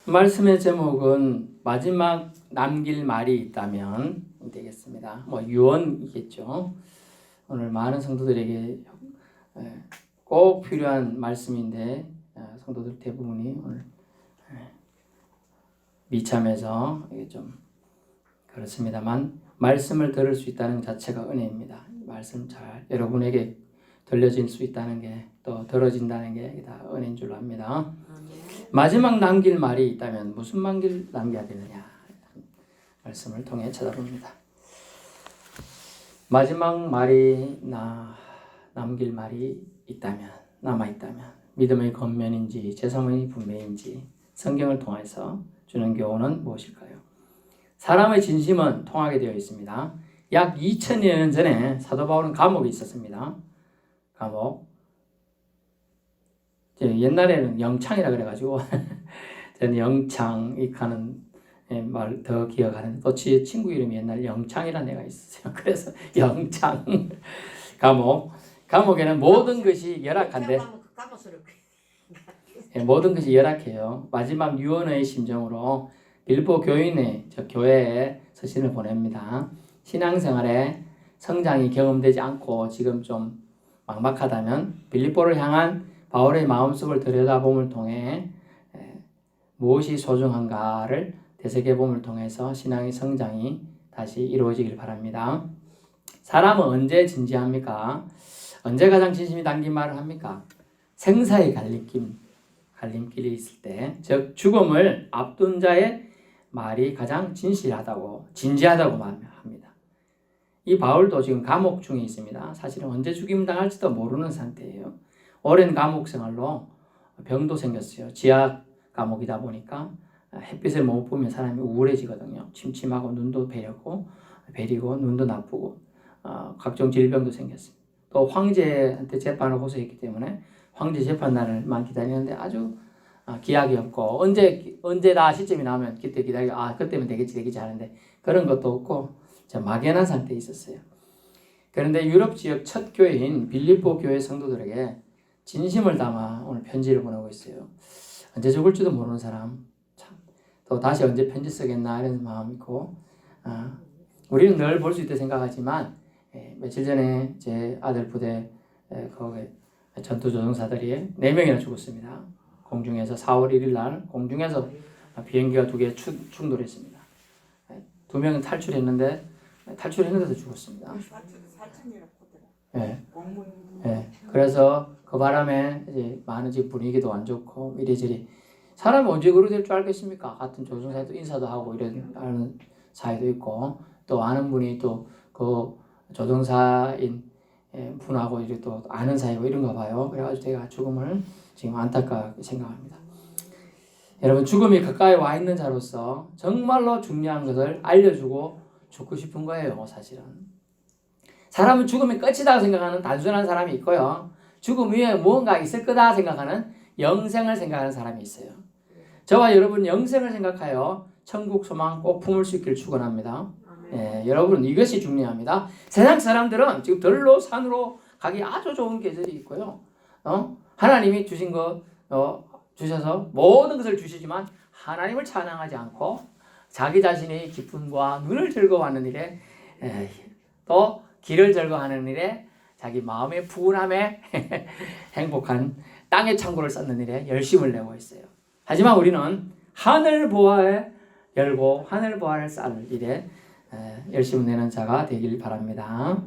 말씀의 제목은 마지막 남길 말이 있다면 되겠습니다. 유언이겠죠. 오늘 많은 성도들에게 꼭 필요한 말씀인데 성도들 대부분이 오늘 미참해서 이게 좀 그렇습니다만 말씀을 들을 수 있다는 것 자체가 은혜입니다. 말씀 잘 여러분에게 들려질 수 있다는 게 또 들어진다는 게 다 은혜인 줄로 압니다. 마지막 남길 말이 있다면 무슨 말을 남겨야 되느냐 말씀을 통해 찾아봅니다. 마지막 말이 남길 말이 있다면 남아있다면 믿음의 겉면인지 제3의 분매인지 성경을 통해서 주는 교훈은 무엇일까요? 사람의 진심은 통하게 되어 있습니다. 약 2000년 전에 사도 바울은 감옥에 있었습니다. 감옥. 옛날에는 영창이라 그래가지고 저는 영창이 가는 말 더 기억하는데 또 제 친구 이름이 옛날 영창이라는 애가 있었어요. 그래서 영창 감옥에는 모든 것이 열악한데 모든 것이 열악해요. 마지막 유언의 심정으로 빌보 교인의 교회에 서신을 보냅니다. 신앙생활에 성장이 경험되지 않고 지금 좀 막막하다면 빌립보를 향한 바울의 마음속을 들여다봄을 통해 무엇이 소중한가를 되새겨봄을 통해서 신앙의 성장이 다시 이루어지길 바랍니다. 사람은 언제 진지합니까? 언제 가장 진심이 담긴 말을 합니까? 생사의 갈림길이 있을 때, 즉 죽음을 앞둔 자의 말이 가장 진지하다고 말합니다. 이 바울도 지금 감옥 중에 있습니다. 사실은 언제 죽임 당할지도 모르는 상태예요. 오랜 감옥 생활로 병도 생겼어요. 지하 감옥이다 보니까 햇빛을 못 보면 사람이 우울해지거든요. 침침하고 눈도 베리고 눈도 나쁘고 각종 질병도 생겼습니다. 또 황제한테 재판을 호소했기 때문에 황제 재판날만 기다리는데 아주 기약이 없고 언제 다 시점이 나오면 그때 기다리고 그때면 되겠지 하는데 그런 것도 없고 막연한 상태에 있었어요. 그런데 유럽 지역 첫 교회인 빌립보 교회 성도들에게 진심을 담아 오늘 편지를 보내고 있어요. 언제 죽을지도 모르는 사람, 또 다시 언제 편지 쓰겠나 이런 마음이 있고, 우리는 늘 볼 수 있다 생각하지만 며칠 전에 제 아들 부대 거기 전투 조종사들이 4명이나 죽었습니다. 공중에서 4월 1일 날 공중에서 비행기가 2개 충돌했습니다. 2명은 탈출했는데도 죽었습니다. 그래서 그 바람에 이제 많은 집 분위기도 안 좋고 이래저래 사람이 언제 그러게 될 줄 알겠습니까? 같은 조종사도 인사도 하고 이런 아는 사이도 있고 또 아는 분이 또 그 조종사인 분하고 이렇게 또 아는 사이고 이런가 봐요. 그래가지고 제가 죽음을 지금 안타깝게 생각합니다. 여러분 죽음이 가까이 와 있는 자로서 정말로 중요한 것을 알려주고 죽고 싶은 거예요. 사실은 사람은 죽음이 끝이다 생각하는 단순한 사람이 있고요. 죽음 위에 무언가 있을 거다 생각하는 영생을 생각하는 사람이 있어요. 저와 여러분 영생을 생각하여 천국 소망 꼭 품을 수 있기를 축원합니다. 여러분 이것이 중요합니다. 세상 사람들은 지금 들로 산으로 가기 아주 좋은 계절이 있고요. 하나님이 주신 것 주셔서 모든 것을 주시지만 하나님을 찬양하지 않고 자기 자신의 기쁨과 눈을 즐거워하는 일에 또 길을 즐거워하는 일에 자기 마음의 푸근함에 행복한 땅의 창고를 쌓는 일에 열심을 내고 있어요. 하지만 우리는 하늘 보화에 열고 하늘 보화를 쌓을 일에 열심을 내는 자가 되길 바랍니다.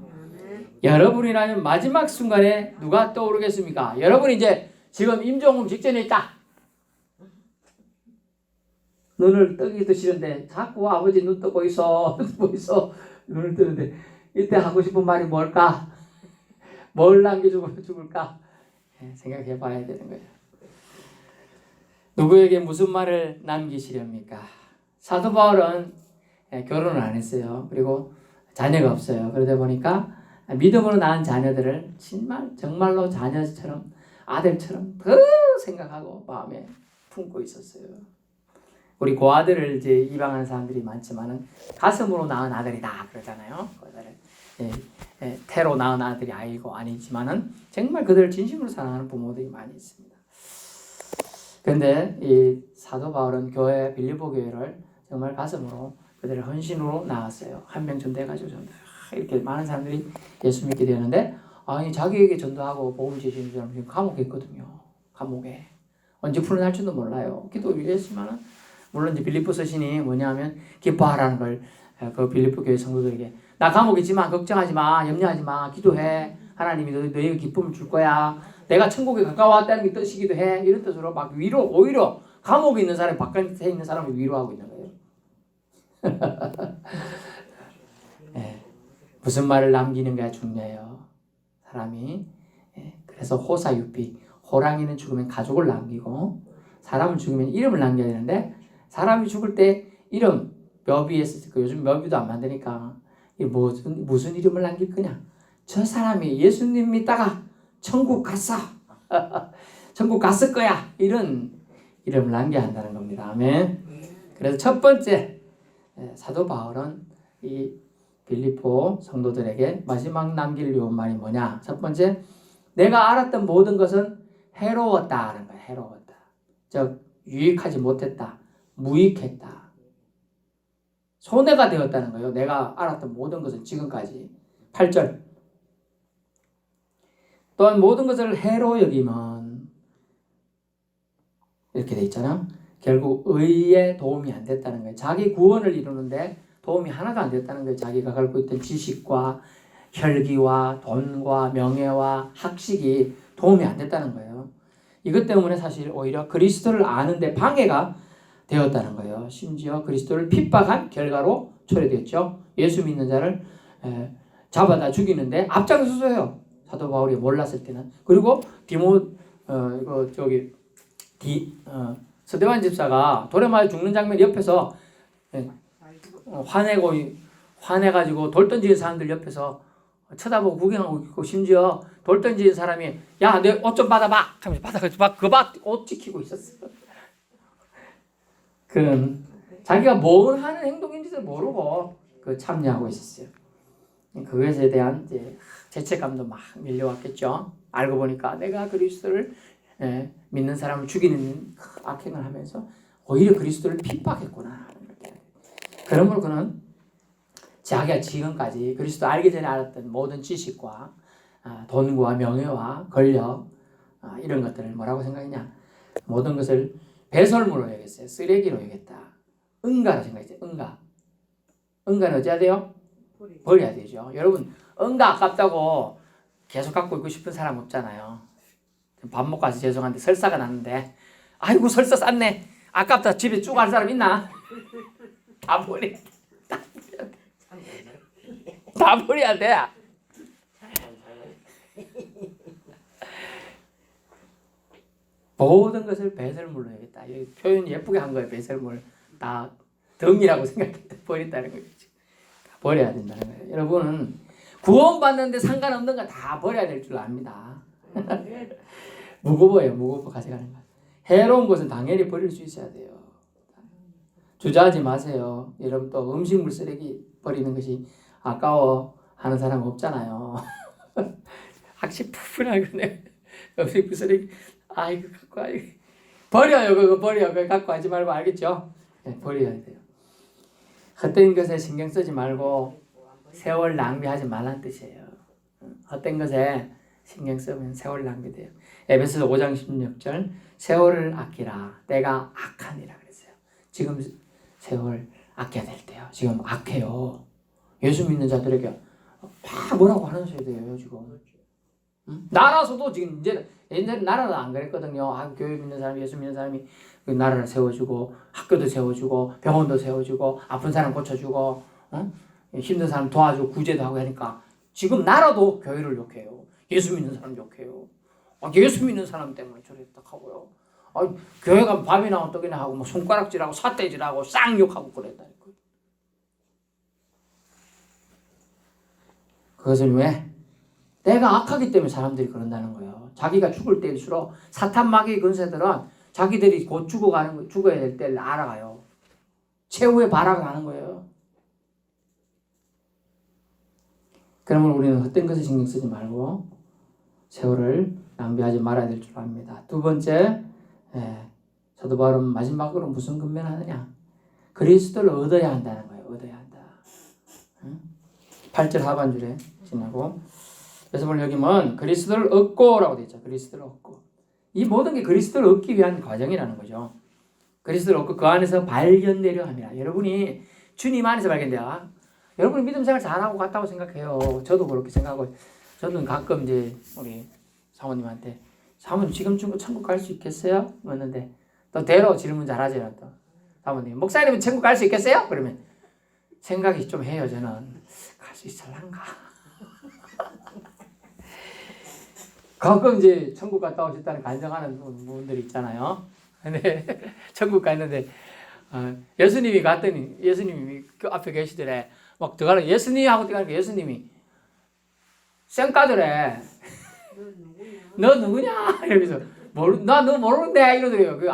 여러분이라면 마지막 순간에 누가 떠오르겠습니까? 여러분이 이제 지금 임종음 직전에 있다. 눈을 뜨기도 싫은데 자꾸 아버지 눈 뜨고 있어 눈을 뜨는데 이때 하고 싶은 말이 뭘까? 뭘 남겨주고 죽을까? 생각해 봐야 되는 거예요. 누구에게 무슨 말을 남기시렵니까? 사도 바울은 결혼을 안 했어요. 그리고 자녀가 없어요. 그러다 보니까 믿음으로 낳은 자녀들을 정말로 자녀처럼 아들처럼 더 생각하고 마음에 품고 있었어요. 우리 고아들을 이제 입양하는 사람들이 많지만은 가슴으로 낳은 아들이다 그러잖아요. 태로 낳은 아들이 아니지만은 정말 그들을 진심으로 사랑하는 부모들이 많이 있습니다. 근데 이 사도 바울은 교회 빌립보 교회를 정말 가슴으로 그들의 헌신으로 나왔어요. 한 명 전도해가지고 전도 이렇게 많은 사람들이 예수 믿게 되는데 아니 자기에게 전도하고 복음 제시하는 사람 지금 감옥에 있거든요. 감옥에 언제 풀어날지도 몰라요. 기도를 했지만은 물론 이제 빌립보 서신이 뭐냐면 기뻐하라는 걸 그 빌립보 교회 성도들에게 나 감옥에 있지만 걱정하지 마, 염려하지 마, 기도해. 하나님이 너에게 기쁨을 줄 거야. 내가 천국에 가까워왔다는 게 뜻이기도 해. 이런 뜻으로 막 위로 오히려 감옥에 있는 사람 바깥에 있는 사람을 위로하고 있는 거예요. 네. 무슨 말을 남기는가 중요해요. 사람이. 네. 그래서 호사유피. 호랑이는 죽으면 가족을 남기고 사람은 죽으면 이름을 남겨야 되는데 사람이 죽을 때 이름 묘비에서 요즘 묘비도 안 만드니까 무슨 이름을 남길 거냐? 저 사람이 예수님 믿다가 천국 갔어. 천국 갔을 거야. 이런 이름을 남겨야 한다는 겁니다. 아멘. 그래서 첫 번째 사도 바울은 이 빌립보 성도들에게 마지막 남길 요한 말이 뭐냐? 첫 번째, 내가 알았던 모든 것은 해로웠다 하는 거야. 해로웠다. 즉 유익하지 못했다. 무익했다. 손해가 되었다는 거예요. 내가 알았던 모든 것은 지금까지. 8절. 또한 모든 것을 해로 여기면 이렇게 돼 있잖아. 결국 의에 도움이 안 됐다는 거예요. 자기 구원을 이루는데 도움이 하나도 안 됐다는 거예요. 자기가 갖고 있던 지식과 혈기와 돈과 명예와 학식이 도움이 안 됐다는 거예요. 이것 때문에 사실 오히려 그리스도를 아는데 방해가 되었다는 거예요. 심지어 그리스도를 핍박한 결과로 초래됐죠. 예수 믿는 자를 잡아다 죽이는데 앞장서서요. 사도 바울이 몰랐을 때는. 그리고 스데반 집사가 돌에 맞아 죽는 장면 옆에서 화내가지고 돌 던지는 사람들 옆에서 쳐다보고 구경하고 있고 심지어 돌 던지는 사람이 야, 내 옷 좀 받아봐 하면서 받아가지고 옷 지키고 있었어요. 그는 자기가 뭘 하는 행동인지도 모르고 참여하고 있었어요. 그것에 대한 이제 죄책감도 막 밀려왔겠죠. 알고 보니까 내가 그리스도를 믿는 사람을 죽이는 악행을 하면서 오히려 그리스도를 핍박했구나. 그러므로 그는 자기가 지금까지 그리스도 알기 전에 알았던 모든 지식과 돈과 명예와 권력 이런 것들을 뭐라고 생각했냐. 모든 것을 배설물로 여겼어요. 쓰레기로 여겼다. 응가로 생각했어요. 응가는 어찌해야 돼요? 버려야 되죠. 여러분 응가 아깝다고 계속 갖고 있고 싶은 사람 없잖아요. 밥 먹고 와서 죄송한데 설사가 났는데 아이고 설사 쌌네. 아깝다. 집에 쭉 갈 사람 있나? 다 버려. 다 버려야 돼. 모든 것을 배설물로 여겼다. 표현 예쁘게 한 거예요. 배설물. 다 덩이라고 생각했다. 버린다는 거죠. 다 버려야 된다는 거예요. 여러분은 구원받는데 상관없는 거 다 버려야 될 줄 압니다. 무거워요. 무겁고 가져가는 거. 해로운 것은 당연히 버릴 수 있어야 돼요. 주저하지 마세요. 여러분 또 음식물 쓰레기 버리는 것이 아까워 하는 사람 없잖아요. 확실히 푸푸나 그러네. 음식물 쓰레기 아이고 갖고 아이고 버려요. 그거 버려. 그거 갖고 하지 말고 알겠죠? 네, 버려야 돼요. 헛된 것에 신경 쓰지 말고 세월 낭비하지 말라는 뜻이에요. 헛된 것에 신경 쓰면 세월 낭비돼요. 에베소서 5장 16절 세월을 아끼라 때가 악하니라 그랬어요. 지금 세월 아껴야 될 때요. 지금 악해요. 예수 믿는 자들에게 막 뭐라고 하는 세대예요 지금. 나라서도 지금 이제 옛날에 나라도 안 그랬거든요. 교회 믿는 사람, 예수 믿는 사람이 나라를 세워주고 학교도 세워주고 병원도 세워주고 아픈 사람 고쳐주고 힘든 사람 도와주고 구제도 하고 하니까 지금 나라도 교회를 욕해요. 예수 믿는 사람 욕해요. 예수 믿는 사람 때문에 저랬다 하고요. 교회 가면 밥이나 떡이나 하고 뭐 손가락질하고 삿대질하고 쌍욕하고 그랬다니까요. 그것은 왜? 내가 악하기 때문에 사람들이 그런다는 거예요. 자기가 죽을 때일수록 사탄 마귀 근세들은 자기들이 곧 죽어야 될 때를 알아가요. 최후의 발악을 하는 거예요. 그러면 우리는 헛된 것에 신경 쓰지 말고 세월을 낭비하지 말아야 될 줄 압니다. 두 번째, 사도 바울은 마지막으로 무슨 근면하느냐? 그리스도를 얻어야 한다는 거예요. 얻어야 한다. 8절 하반줄에 지나고 그래서 오늘 여기 뭐 그리스도를 얻고라고 되어 있죠. 그리스도를 얻고. 이 모든 게 그리스도를 얻기 위한 과정이라는 거죠. 그리스도를 얻고 그 안에서 발견되려 합니다. 여러분이 주님 안에서 발견돼야. 여러분이 믿음 생활 잘하고 갔다고 생각해요. 저도 그렇게 생각하고 저는 가끔 이제 우리 사모님한테 사모님 지금 천국 갈 수 있겠어요? 묻는데 또 대로 질문 잘하죠. 또 사모님 목사님은 천국 갈 수 있겠어요? 그러면 생각이 좀 해요. 저는 갈 수 있을란가? 가끔 이제 천국 갔다 오셨다는 간증하는 분들이 있잖아요. 근데 천국 갔는데 예수님이 갔더니 예수님이 그 앞에 계시더래. 막 들어가는 예수님 하고 들어가니까 예수님이 쌩까더래. 너 누구냐? 이러면서 나 너 모르는데 이러더래요. 그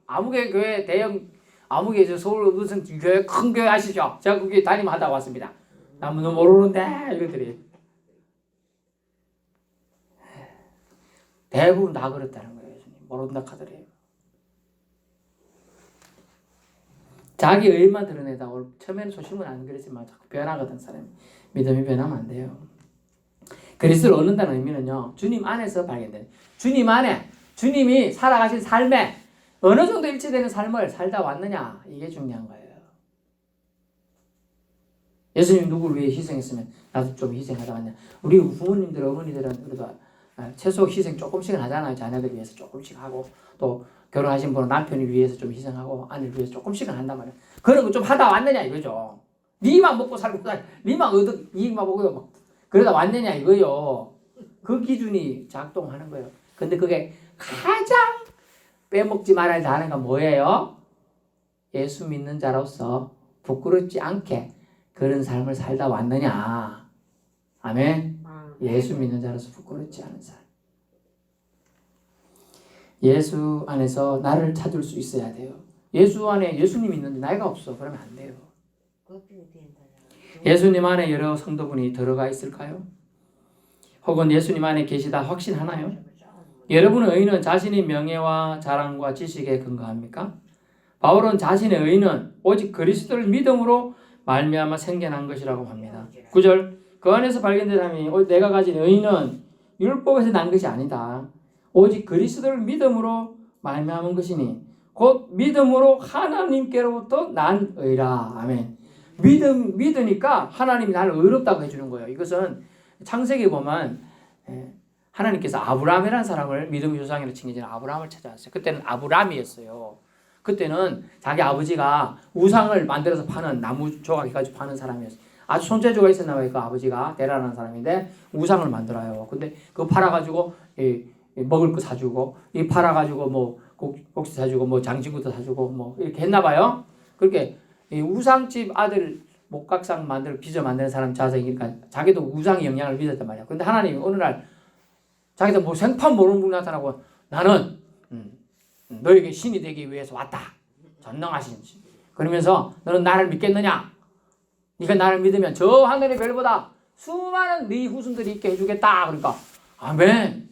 아무개 교회 대형 아무개 저 서울 무슨 교회 큰 교회 아시죠? 제가 거기 담임하다 왔습니다. 나 너 모르는데 이러더래요. 대부분 다 그렇다는 거예요. 예수님 모른다 하더래요. 자기 의만 드러내다. 처음에는 소심은 안 그랬지만 자꾸 변하거든 사람이. 믿음이 변하면 안 돼요. 그리스도를 얻는다는 의미는요. 주님 안에서 발견되는. 주님 안에 주님이 살아가신 삶에 어느 정도 일치되는 삶을 살다 왔느냐. 이게 중요한 거예요. 예수님 누구를 위해 희생했으면 나도 좀 희생하다 왔냐. 우리 부모님들 어머니들은 그래도 최소 희생 조금씩은 하잖아요. 자녀들 위해서 조금씩 하고 또 결혼하신 분은 남편을 위해서 좀 희생하고 아내를 위해서 조금씩은 한단 말이에요. 그런 거 좀 하다 왔느냐 이거죠. 니만 먹고 살고 니만 얻어 이익만 보고요. 막 그러다 왔느냐 이거요. 그 기준이 작동하는 거예요. 근데 그게 가장 빼먹지 말아야 하는 건 뭐예요? 예수 믿는 자로서 부끄럽지 않게 그런 삶을 살다 왔느냐. 아멘. 예수 믿는 자로서 부끄럽지 않은 삶. 예수 안에서 나를 찾을 수 있어야 돼요. 예수 안에 예수님 있는데 나이가 없어. 그러면 안 돼요. 예수님 안에 여러 성도분이 들어가 있을까요? 혹은 예수님 안에 계시다 확신하나요? 여러분의 의는 자신의 명예와 자랑과 지식에 근거합니까? 바울은 자신의 의는 오직 그리스도를 믿음으로 말미암아 생겨난 것이라고 합니다. 9절 그 안에서 발견된 사람이 내가 가진 의는 율법에서 난 것이 아니다. 오직 그리스도를 믿음으로 말미암은 것이니 곧 믿음으로 하나님께로부터 난 의라. 아멘. 믿으니까 하나님이 나를 의롭다고 해주는 거예요. 이것은 창세기 보면 하나님께서 아브라함이라는 사람을 믿음의 조상이라고 칭해지는 아브라함을 찾아왔어요. 그때는 아브람이었어요. 그때는 자기 아버지가 우상을 만들어서 파는 나무 조각 해가지고 파는 사람이었어요. 아주 손재주가 있었나 봐요. 그 아버지가 데라라는 사람인데 우상을 만들어요. 근데 그거 팔아가지고 먹을 거 사주고 이 팔아가지고 뭐 곡식 사주고 뭐 장신구도 사주고 뭐 이렇게 했나 봐요. 그렇게 이 우상집 아들 목각상 빚어 만드는 사람 자석이니까 자기도 우상의 영향을 믿었단 말이야. 근데 하나님이 어느 날 자기도 뭐 생판 모르는 분이 나타나고 나는 너에게 신이 되기 위해서 왔다. 전능하신 신. 그러면서 너는 나를 믿겠느냐? 네가 나를 믿으면 저 하늘의 별보다 수많은 네 후손들이 있게 해주겠다. 그러니까 아멘.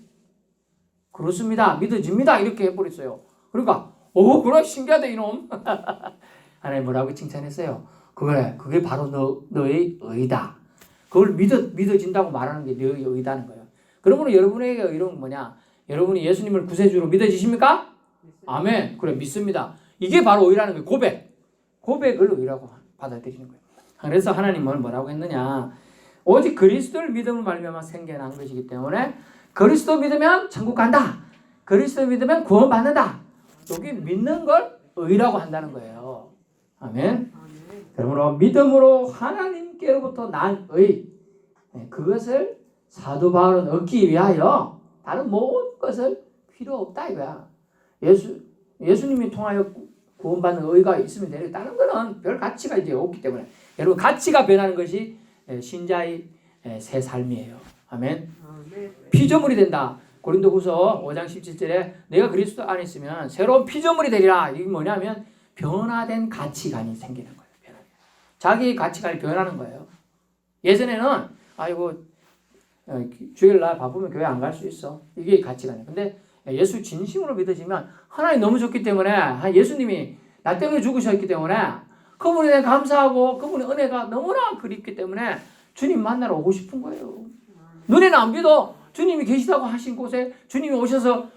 그렇습니다. 믿어집니다. 이렇게 해버렸어요. 그러니까 그래 신기하다 이놈. 하나님 뭐라고 칭찬했어요? 그게 바로 너의 의다. 그걸 믿어진다고 말하는 게 너의 의다는 거예요. 그러므로 여러분에게 의로운 뭐냐? 여러분이 예수님을 구세주로 믿어지십니까? 아멘. 그래 믿습니다. 이게 바로 의라는 거예요. 고백을 의라고 받아들이는 거예요. 그래서 하나님은 뭐라고 했느냐? 오직 그리스도를 믿음을 말미암아 생겨난 것이기 때문에 그리스도 믿으면 천국 간다. 그리스도 믿으면 구원 받는다. 여기 믿는 걸 의라고 한다는 거예요. 아멘. 그러므로 믿음으로 하나님께로부터 난 의. 그것을 사도 바울은 얻기 위하여 다른 모든 것을 필요 없다 이거야. 예수님이 통하여 구원받는 의가 있으면 되는데 다른 거는 별 가치가 이제 없기 때문에 여러분 가치가 변하는 것이 신자의 새 삶이에요. 아멘. 피조물이 된다. 고린도후서 5장 17절에 내가 그리스도 안에 있으면 새로운 피조물이 되리라. 이게 뭐냐면 변화된 가치관이 생기는 거예요. 자기 가치관이 변하는 거예요. 예전에는 아이고 주일날 바쁘면 교회 안 갈 수 있어. 이게 가치관이에요. 근데 예수 진심으로 믿어지면 하나님 너무 좋기 때문에 예수님이 나 때문에 죽으셨기 때문에 그분에 대해 감사하고 그분의 은혜가 너무나 그립기 때문에 주님 만나러 오고 싶은 거예요. 눈에는 안 믿어. 주님이 계시다고 하신 곳에 주님이 오셔서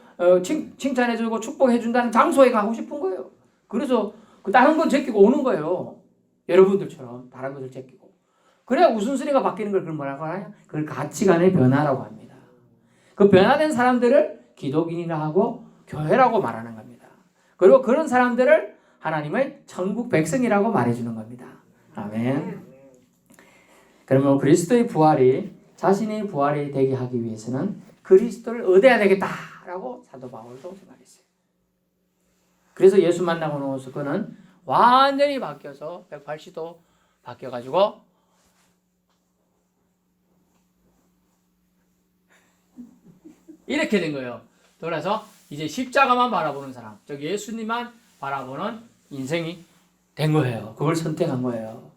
칭찬해주고 축복해준다는 장소에 가고 싶은 거예요. 그래서 다른 건 제끼고 오는 거예요. 여러분들처럼 다른 것을 제끼고. 그래야 웃음소리가 바뀌는 걸 그걸 뭐라고 하냐? 그걸 가치관의 변화라고 합니다. 그 변화된 사람들을 기독인이라 하고 교회라고 말하는 겁니다. 그리고 그런 사람들을 하나님의 천국 백성이라고 말해주는 겁니다. 아멘. 그러면 그리스도의 부활이 자신의 부활이 되게 하기 위해서는 그리스도를 얻어야 되겠다라고 사도 바울도 생각했어요. 그래서 예수 만나고 나서 그는 완전히 바뀌어서 180도 바뀌어가지고 이렇게 된 거예요. 그래서 이제 십자가만 바라보는 사람, 즉 예수님만 바라보는 인생이 된 거예요. 그걸 선택한 거예요.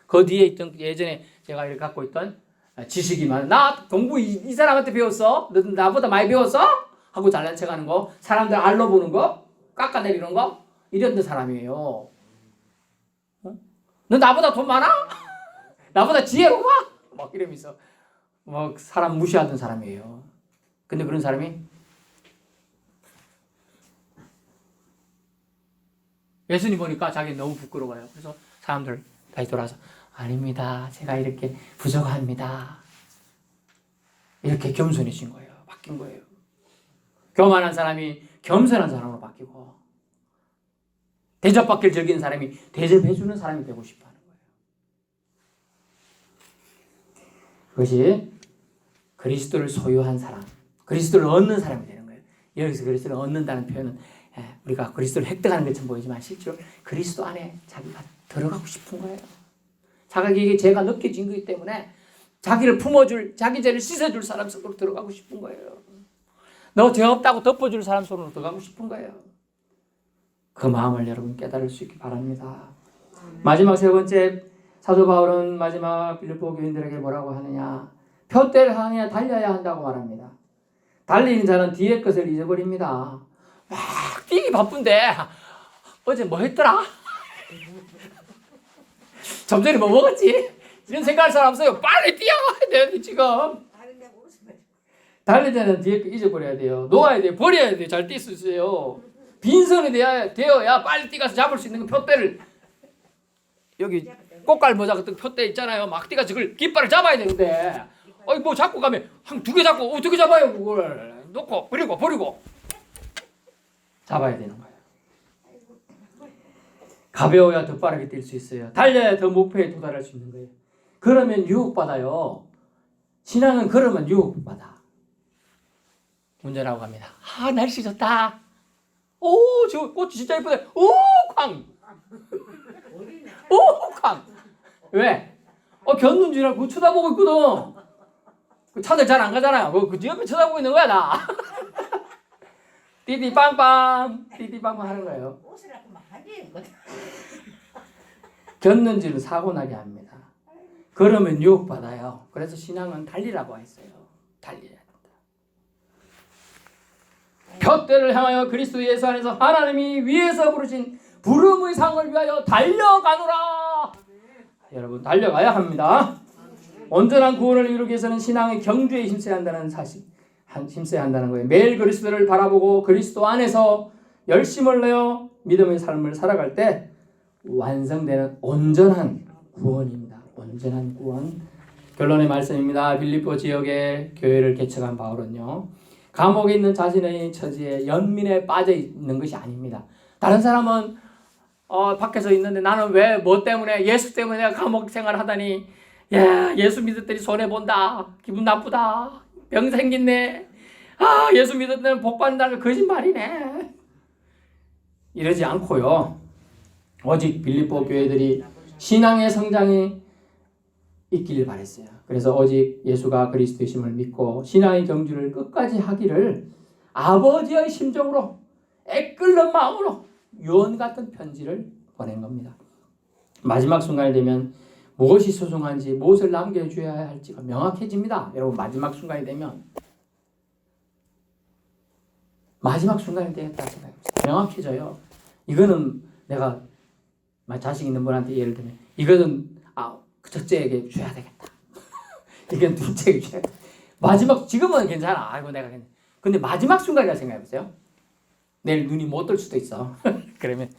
그 뒤에 있던 예전에 제가 이렇게 갖고 있던 지식이만 나 공부 이 사람한테 배웠어? 너 나보다 많이 배웠어? 하고 잘난 척하는 거, 사람들 알로 보는 거, 깎아내리는 거 이랬던 사람이에요. 너 나보다 돈 많아? 나보다 지혜로워? 막 이러면서 막 사람 무시하던 사람이에요. 근데 그런 사람이 예수님 보니까 자기 너무 부끄러워요. 그래서 사람들 다시 돌아서 아닙니다. 제가 이렇게 부족합니다. 이렇게 겸손해진 거예요. 바뀐 거예요. 교만한 사람이 겸손한 사람으로 바뀌고 대접받기를 즐기는 사람이 대접해주는 사람이 되고 싶어하는 거예요. 그것이 그리스도를 소유한 사람, 그리스도를 얻는 사람이 되는 거예요. 여기서 그리스도를 얻는다는 표현은 우리가 그리스도를 획득하는 것처럼 보이지만 실제로 그리스도 안에 자기가 들어가고 싶은 거예요. 자기에게 죄가 느껴진 거기 때문에 자기를 품어줄, 자기 죄를 씻어줄 사람 속으로 들어가고 싶은 거예요. 너 죄 없다고 덮어줄 사람 속으로 들어가고 싶은 거예요. 그 마음을 여러분 깨달을 수 있기 바랍니다. 마지막 세 번째, 사도 바울은 마지막 빌립보 교인들에게 뭐라고 하느냐? 표대를 향해 달려야 한다고 말합니다. 달리는 자는 뒤의 것을 잊어버립니다. 막 뛰기 바쁜데 어제 뭐 했더라? 좀 전에 뭐 먹었지? 이런 생각할 사람 없어요. 빨리 뛰어가야 돼요 지금. 달릴 때는 뒤에 거 잊어버려야 돼요. 놓아야 돼요. 버려야 돼요. 잘 뛸 수 있어요. 빈손이 되어야 빨리 뛰가서 잡을 수 있는 표대를, 여기 꽃갈 모자 같은 표대 있잖아요. 막 뛰가서 그걸 깃발을 잡아야 되는데 뭐 잡고 가면 한 2개 잡고 어떻게 잡아요 그걸. 놓고 버리고 잡아야 되는 거예요. 가벼워야 더 빠르게 뛸 수 있어요. 달려야 더 목표에 도달할 수 있는 거예요. 그러면 유혹받아요. 신앙은 그러면 유혹받아. 운전하고 갑니다. 날씨 좋다. 저 꽃이 진짜 예쁘다. 쾅. 쾅. 왜? 견눈질하고 쳐다보고 있거든. 그 차들 잘 안 가잖아요. 그 옆에 쳐다보고 있는 거야 나. 띠띠빵빵 하는 거예요. 견눈질은 사고 나게 합니다. 그러면 유혹받아요. 그래서 신앙은 달리라고 했어요. 달려야 된다. 표대를 향하여 그리스도 예수 안에서 하나님이 위에서 부르신 부름의 상을 위하여 달려가노라. 여러분 달려가야 합니다. 온전한 구원을 이루기 위해서는 신앙의 경주에 힘써야 한다는 사실, 힘써야 한다는 거예요. 매일 그리스도를 바라보고 그리스도 안에서 열심을 내어 믿음의 삶을 살아갈 때 완성되는 온전한 구원입니다. 온전한 구원. 결론의 말씀입니다. 빌립보 지역에 교회를 개척한 바울은요, 감옥에 있는 자신의 처지에 연민에 빠져 있는 것이 아닙니다. 다른 사람은 밖에서 있는데 나는 왜 뭐 때문에 예수 때문에 내가 감옥 생활을 하다니, 야 예수 믿었더니 손해본다, 기분 나쁘다, 병 생겼네, 예수 믿었더니 복 받는다는 거 거짓말이네, 이러지 않고요, 오직 빌립보 교회들이 신앙의 성장이 있기를 바랬어요. 그래서 오직 예수가 그리스도이심을 믿고 신앙의 경주를 끝까지 하기를 아버지의 심정으로 애끓는 마음으로 유언 같은 편지를 보낸 겁니다. 마지막 순간이 되면 무엇이 소중한지, 무엇을 남겨줘야 할지가 명확해집니다. 여러분 마지막 순간이 되면 마지막 순간이 되겠다 생각합니다. 명확해져요. 이거는 내가 자식 있는 분한테 예를 들면 이거는 첫째에게 줘야 되겠다. 이건 둘째에게 줘야 돼. 마지막 지금은 괜찮아. 아이고 내가 괜찮아. 근데 마지막 순간이라 생각해 보세요. 내일 눈이 못 뜰 수도 있어. 그러면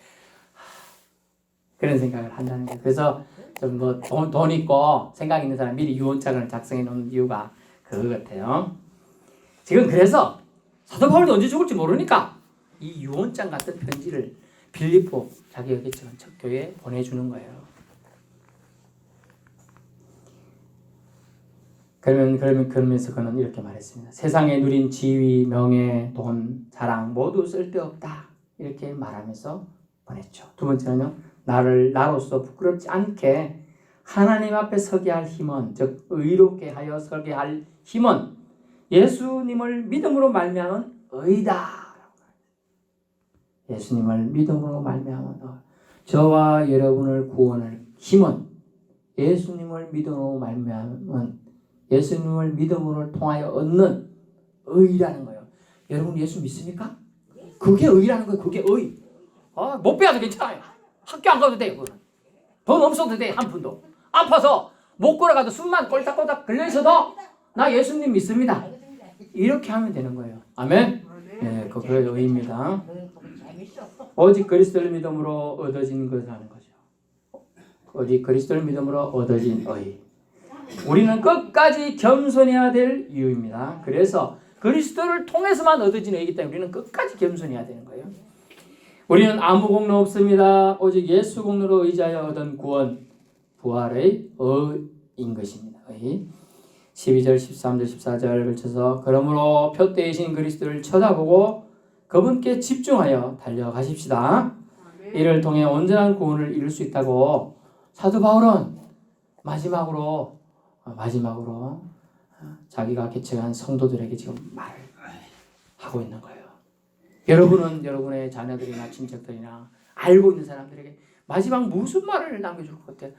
그런 생각을 한다는 거예요. 그래서 좀 뭐 돈 있고 생각 있는 사람 미리 유언장을 작성해 놓는 이유가 그거 같아요. 지금 그래서 사도 바울도 언제 죽을지 모르니까 이 유언장 같은 편지를 빌립보 자기가 개척한 첫 교회에 보내주는 거예요. 그러면서 그는 이렇게 말했습니다. 세상에 누린 지위, 명예, 돈, 자랑 모두 쓸데없다. 이렇게 말하면서 보냈죠. 두 번째는요. 나로서 부끄럽지 않게 하나님 앞에 서게 할 힘은, 즉 의롭게 하여 서게 할 힘은 예수님을 믿음으로 말미암은 의다. 예수님을 믿음으로 말미암은 저와 여러분을 구원할 힘은 예수님을 믿음으로 말미암은 예수님을 믿음으로 통하여 얻는 의라는 거예요. 여러분 예수 믿습니까? 그게 의라는 거예요. 그게 의. 못 배워도 괜찮아요. 학교 안 가도 돼요. 그거는. 돈 없어도 돼. 한 푼도. 아파서 못 걸어가도 숨만 꼴딱꼴딱 걸려있어도 나 예수님 믿습니다. 이렇게 하면 되는 거예요. 아멘? 네, 그게 의입니다. 오직 그리스도를 믿음으로 얻어진 것을 하는 거죠. 오직 그리스도를 믿음으로 얻어진 의. 우리는 끝까지 겸손해야 될 이유입니다. 그래서 그리스도를 통해서만 얻어진 의이기 때문에 우리는 끝까지 겸손해야 되는 거예요. 우리는 아무 공로 없습니다. 오직 예수 공로로 의지하여 얻은 구원, 부활의 의인 것입니다. 의. 12절, 13절, 14절을 걸쳐서 그러므로 표대이신 그리스도를 쳐다보고 그분께 집중하여 달려가십시다. 이를 통해 온전한 구원을 이룰 수 있다고 사도 바울은 마지막으로 자기가 개척한 성도들에게 지금 말을 하고 있는 거예요. 여러분은 여러분의 자녀들이나 친척들이나 알고 있는 사람들에게 마지막 무슨 말을 남겨줄 것 같아요?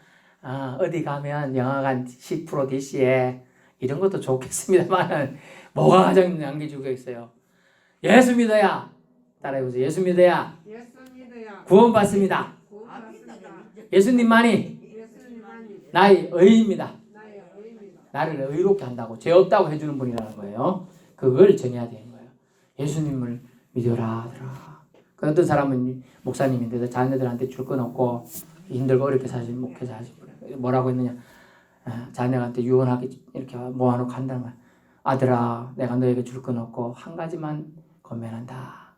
어디 가면 영화관 10% DC에 이런 것도 좋겠습니다만 뭐가 가장 남겨주겠어요? 예수 믿어야 따라해보세요. 예수 믿어야 구원 받습니다. 예수님만이 나의 의입니다. 나를 의롭게 한다고 죄 없다고 해주는 분이라는 거예요. 그걸 정해야 되는 거예요. 예수님을 믿어라 하더라. 그 어떤 사람은 목사님인데도 자녀들한테 줄 건 없고 힘들고 어렵게 사실 목회자 하시고 뭐라고 했느냐, 자녀한테 유언하게 이렇게 모아놓고 한다는 거야. 아들아, 내가 너에게 줄 건 없고 한 가지만 권면한다.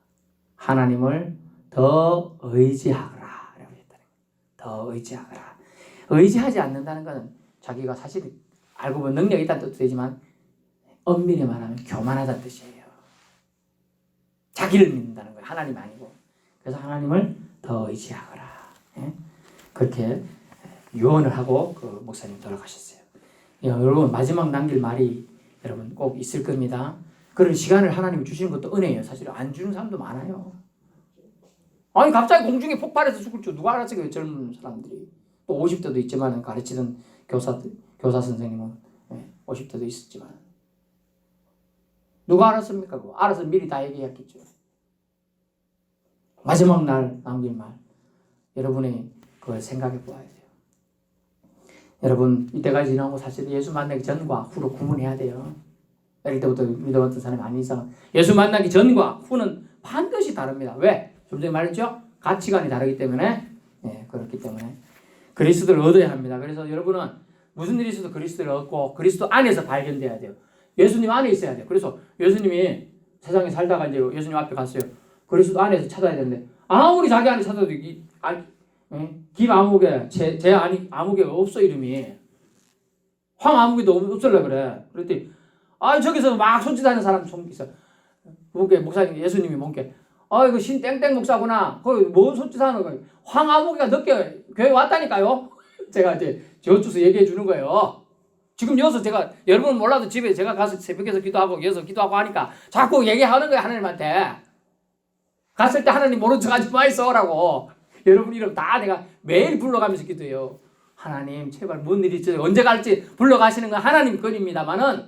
하나님을 더 의지하거라. 라고 했다는 거야. 더 의지하거라. 의지하지 않는다는 것은 자기가 사실 알고 보면 능력이 있다는 뜻도 되지만 엄밀히 말하면 교만하다는 뜻이에요. 자기를 믿는다는 거예요. 하나님 아니고. 그래서 하나님을 더 의지하거라. 그렇게 유언을 하고 그 목사님 돌아가셨어요. 여러분 마지막 남길 말이 여러분 꼭 있을 겁니다. 그런 시간을 하나님이 주시는 것도 은혜예요. 사실 안 주는 사람도 많아요. 아니 갑자기 공중에 폭발해서 죽을 줄 누가 알았어요. 젊은 사람들이. 또 50대도 있지만 가르치던 교사 선생님은 50대도 있었지만 누가 알았습니까? 그거? 알아서 미리 다 얘기했겠죠. 마지막 날 남길 말 여러분이 그걸 생각해 보아야 돼요. 여러분 이때까지 지나고 사실 예수 만나기 전과 후로 구분해야 돼요. 어릴 때부터 믿어왔던 사람이 아닌 이상은 예수 만나기 전과 후는 반드시 다릅니다. 왜? 좀 전에 말했죠? 가치관이 다르기 때문에 그렇기 때문에 그리스도를 얻어야 합니다. 그래서 여러분은 무슨 일이 있어도 그리스도를 얻고 그리스도 안에서 발견돼야 돼요. 예수님 안에 있어야 돼요. 그래서 예수님이 세상에 살다가 이제 예수님 앞에 갔어요. 그리스도 안에서 찾아야 되는데 아무리 자기 안에 찾아도 김 아무개, 제 아무개가 없어 이름이. 황 아무개도 없을래 그래. 그랬더니 저기서 막 손짓하는 사람 좀 있어. 목사님 예수님이 뭔게 이거 신 땡땡 목사구나. 거기 뭔 손짓하는 거예요. 황 아무개가 늦게 교회 왔다니까요. 제가 이제 저주서 얘기해 주는 거예요. 지금 여기서 제가 여러분 몰라도 집에 제가 가서 새벽에서 기도하고 여기서 기도하고 하니까 자꾸 얘기하는 거예요. 하나님한테. 갔을 때 하나님 모른 척 하지 마이소라고. 여러분 이름 다 내가 매일 불러가면서 기도해요. 하나님 제발 뭔 일이 있어요. 언제 갈지 불러가시는 건 하나님 건입니다만은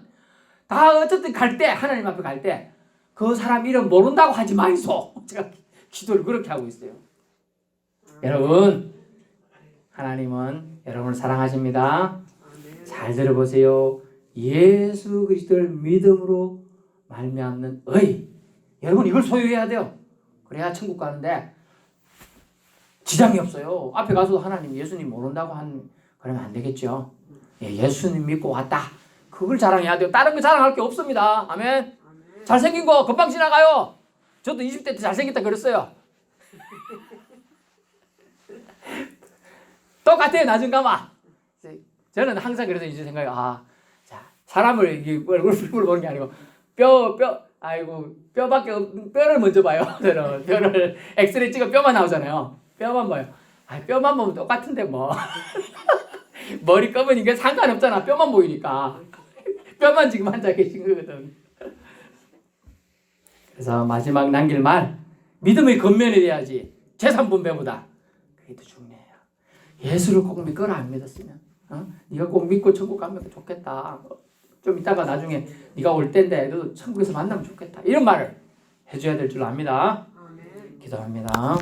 다 어쨌든 갈 때 하나님 앞에 갈 때 그 사람 이름 모른다고 하지 마이소. 제가 기도를 그렇게 하고 있어요. 여러분, 하나님은 여러분을 사랑하십니다. 잘 들어보세요. 예수 그리스도를 믿음으로 말미암는 의. 여러분 이걸 소유해야 돼요. 그래야 천국 가는데 지장이 없어요. 앞에 가서도 하나님 예수님 모른다고 그러면 안 되겠죠. 예수님 믿고 왔다. 그걸 자랑해야 돼요. 다른 거 자랑할 게 없습니다. 아멘. 잘생긴 거 금방 지나가요. 저도 20대 때 잘생겼다 그랬어요. 똑같아요. 나중 가마. 저는 항상 그래서 이제 생각이 자, 사람을 얼굴을 보는 게 아니고 뼈를 먼저 봐요. 저는 뼈를 엑스레이 찍어 뼈만 나오잖아요. 뼈만 봐요. 뼈만 보면 똑같은데 뭐. 머리 검으니까 상관없잖아. 뼈만 보이니까. 뼈만 지금 앉아 계신 거거든. 그래서 마지막 남길 말, 믿음의 겉면이 돼야지. 재산 분배보다 그게 더 중요해요. 예수를 꼭 믿거나 안 믿었으면, 네가 꼭 믿고 천국 가면 좋겠다. 좀 이따가 나중에 네가 올 때인데 너도 천국에서 만나면 좋겠다. 이런 말을 해줘야 될 줄 압니다. 기도합니다.